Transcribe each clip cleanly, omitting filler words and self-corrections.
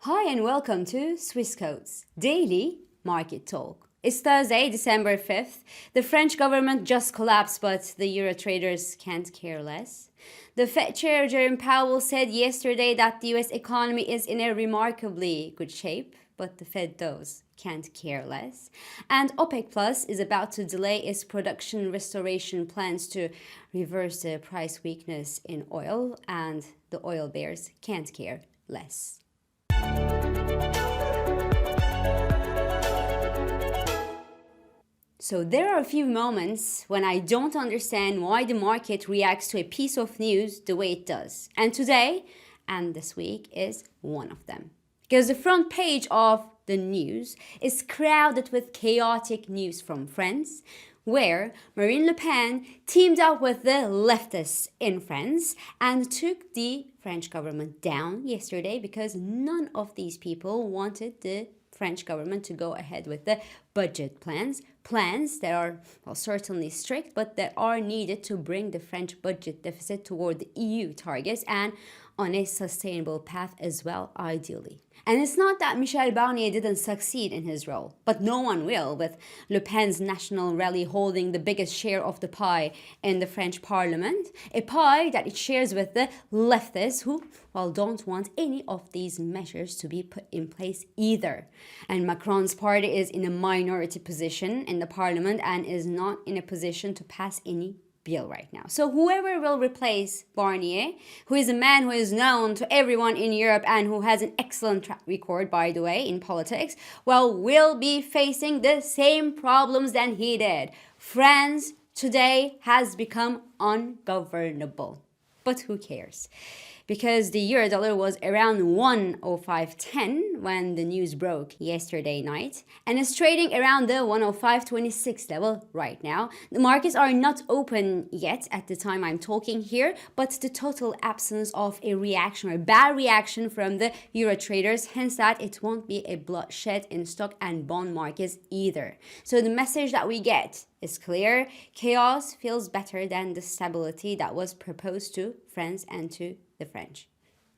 Hi and welcome to Swissquote's Daily Market Talk. It's Thursday, December 5th. The French government just collapsed, but the Euro traders can't care less. The Fed Chair Jerome Powell said yesterday that the US economy is in a remarkably good shape, but the Fed those can't care less. And OPEC Plus is about to delay its production restoration plans to reverse the price weakness in oil, and the oil bears can't care less. So there are a few moments when I don't understand why the market reacts to a piece of news the way it does. And today, and this week, is one of them. Because the front page of the news is crowded with chaotic news from France, where Marine Le Pen teamed up with the leftists in France and took the French government down yesterday because none of these people wanted the French government to go ahead with the budget plans that are certainly strict, but that are needed to bring the French budget deficit toward the EU targets and on a sustainable path as well, ideally. And it's not that Michel Barnier didn't succeed in his role, but no one will, with Le Pen's national rally holding the biggest share of the pie in the French parliament, a pie that it shares with the leftists who, don't want any of these measures to be put in place either. And Macron's party is in a minority position in the parliament and is not in a position to pass any bill right now. So whoever will replace Barnier, who is a man who is known to everyone in Europe and who has an excellent track record, by the way, in politics, will be facing the same problems than he did. France today has become ungovernable. But who cares? Because the euro dollar was around 105.10 when the news broke yesterday night and is trading around the 105.26 level right now. The markets are not open yet at the time I'm talking here, but the total absence of a reaction or bad reaction from the euro traders, hence that it won't be a bloodshed in stock and bond markets either. So the message that we get is clear. Chaos feels better than the stability that was proposed to France and to the French.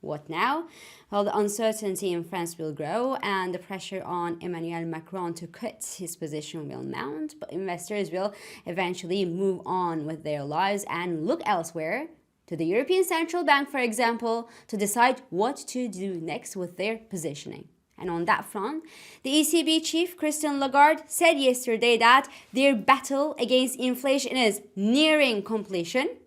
What now? The uncertainty in France will grow and the pressure on Emmanuel Macron to cut his position will mount, but investors will eventually move on with their lives and look elsewhere, to the European Central Bank, for example, to decide what to do next with their positioning. And on that front, the ECB chief, Christine Lagarde, said yesterday that their battle against inflation is nearing completion,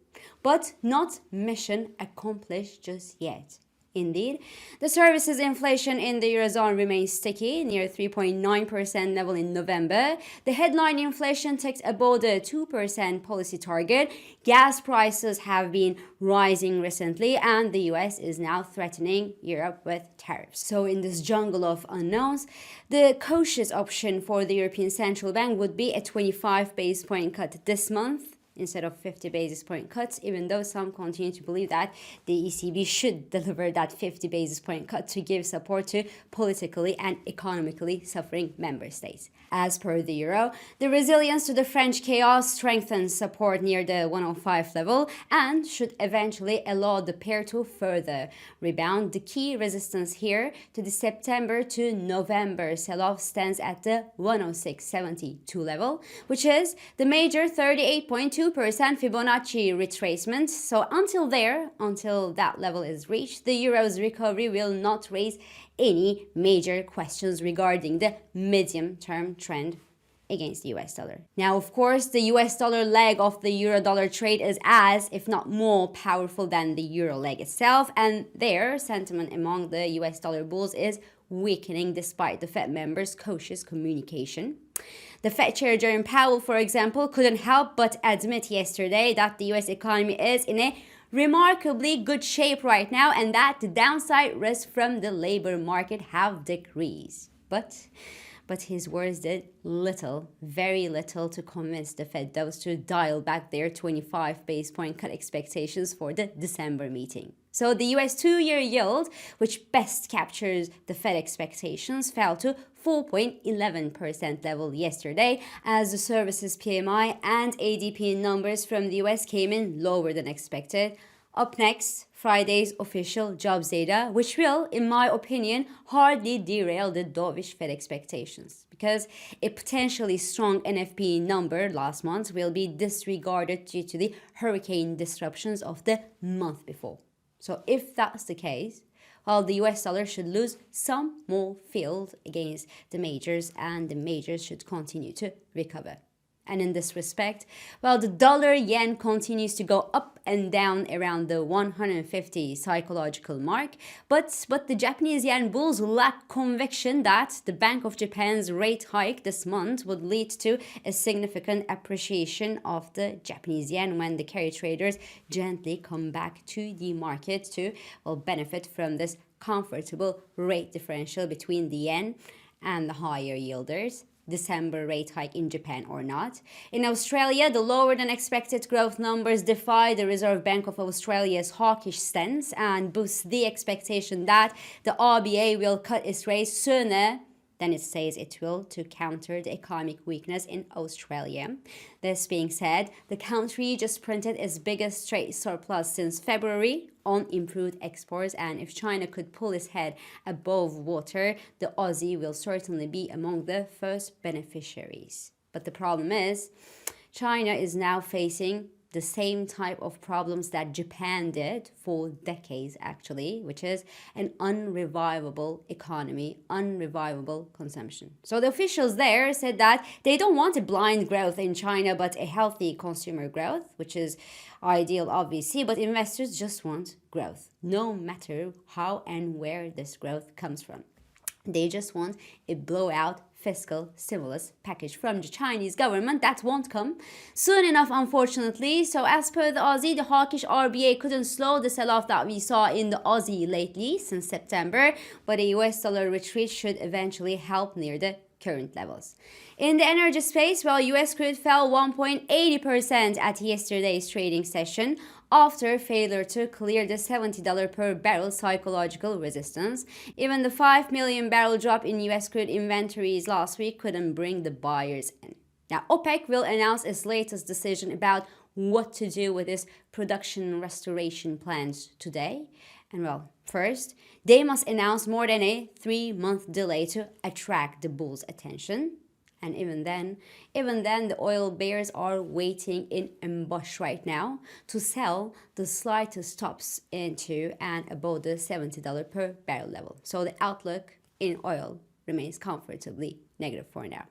but not mission accomplished just yet. Indeed, the services inflation in the Eurozone remains sticky, near 3.9% level in November. The headline inflation ticks above the 2% policy target. Gas prices have been rising recently, and the US is now threatening Europe with tariffs. So in this jungle of unknowns, the cautious option for the European Central Bank would be a 25 basis point cut this month, instead of 50 basis point cuts, even though some continue to believe that the ECB should deliver that 50 basis point cut to give support to politically and economically suffering member states. As per the euro, the resilience to the French chaos strengthens support near the 105 level and should eventually allow the pair to further rebound. The key resistance here to the September to November sell-off stands at the 106.72 level, which is the major 38.2% Fibonacci retracement. So until that level is reached, the euro's recovery will not raise any major questions regarding the medium-term trend against the US dollar. Now, of course, the US dollar leg of the euro dollar trade is as, if not more, powerful than the euro leg itself, and their sentiment among the US dollar bulls is weakening despite the Fed members' cautious communication. The Fed Chair Jerome Powell, for example, couldn't help but admit yesterday that the US economy is in a remarkably good shape right now and that the downside risks from the labor market have decreased. But his words did little, very little, to convince the Fed those to dial back their 25 basis point cut expectations for the December meeting. So the US 2-year yield, which best captures the Fed expectations, fell to 4.11% level yesterday as the services PMI and ADP numbers from the US came in lower than expected. Up next, Friday's official jobs data, which will, in my opinion, hardly derail the dovish Fed expectations, because a potentially strong NFP number last month will be disregarded due to the hurricane disruptions of the month before. So if that's the case, well, the US dollar should lose some more field against the majors, and the majors should continue to recover. And in this respect, well, the dollar yen continues to go up and down around the 150 psychological mark, but the Japanese yen bulls lack conviction that the Bank of Japan's rate hike this month would lead to a significant appreciation of the Japanese yen when the carry traders gently come back to the market to, well, benefit from this comfortable rate differential between the yen and the higher yielders. December rate hike in Japan or not. In Australia, the lower than expected growth numbers defy the Reserve Bank of Australia's hawkish stance and boost the expectation that the RBA will cut its rates sooner than it says it will to counter the economic weakness in Australia. This being said, the country just printed its biggest trade surplus since February on improved exports, and if China could pull its head above water, the Aussie will certainly be among the first beneficiaries. But the problem is, China is now facing the same type of problems that Japan did for decades, actually, which is an unrevivable economy, unrevivable consumption. So the officials there said that they don't want a blind growth in China, but a healthy consumer growth, which is ideal, obviously, but investors just want growth, no matter how and where this growth comes from. They just want a blowout fiscal stimulus package from the Chinese government that won't come soon enough, unfortunately. So as per the Aussie, the hawkish RBA couldn't slow the sell-off that we saw in the Aussie lately since September, but a US dollar retreat should eventually help near the current levels. In the energy space, well, US crude fell 1.80% at yesterday's trading session after failure to clear the $70 per barrel psychological resistance. Even the 5 million barrel drop in US crude inventories last week couldn't bring the buyers in. Now, OPEC will announce its latest decision about what to do with its production restoration plans today. And well, first, they must announce more than a 3-month delay to attract the bulls' attention. And even then, the oil bears are waiting in ambush right now to sell the slightest stops into and above the $70 per barrel level. So the outlook in oil remains comfortably negative for now.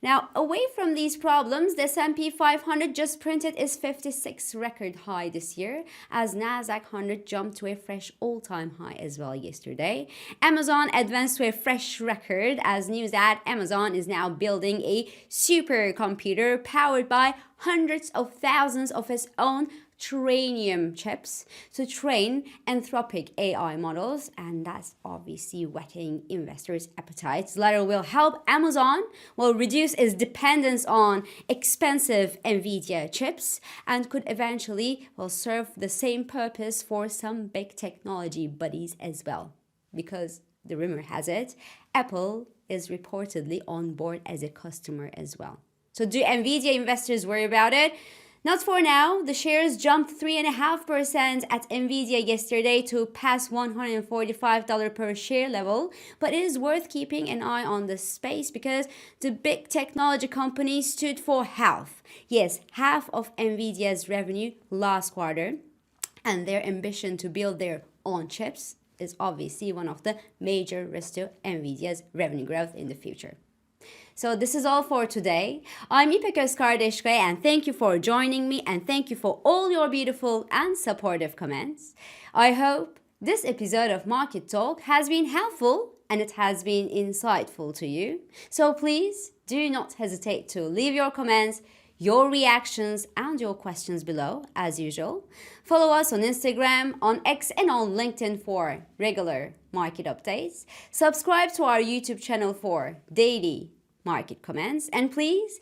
Now, away from these problems, the S&P 500 just printed its 56th record high this year, as Nasdaq 100 jumped to a fresh all-time high as well yesterday. Amazon advanced to a fresh record as news that Amazon is now building a supercomputer powered by hundreds of thousands of its own Trainium chips to train Anthropic AI models, and that's obviously whetting investors' appetites. The latter will help Amazon reduce its dependence on expensive NVIDIA chips and could eventually serve the same purpose for some big technology buddies as well. Because the rumor has it, Apple is reportedly on board as a customer as well. So do NVIDIA investors worry about it? Not for now. The shares jumped 3.5% at NVIDIA yesterday to pass $145 per share level. But it is worth keeping an eye on the space because the big technology company stood for half. Yes, half of NVIDIA's revenue last quarter. And their ambition to build their own chips is obviously one of the major risks to NVIDIA's revenue growth in the future. So this is all for today. I'm İpek Özkardeşkaya and thank you for joining me and thank you for all your beautiful and supportive comments. I hope this episode of Market Talk has been helpful and it has been insightful to you. So please do not hesitate to leave your comments, your reactions and your questions below as usual. Follow us on Instagram, on X and on LinkedIn for regular market updates. Subscribe to our YouTube channel for daily market comments, and please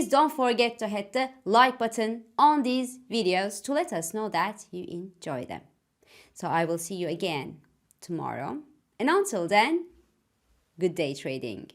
don't forget to hit the like button on these videos to let us know that you enjoy them. So I will see you again tomorrow, and until then, good day trading.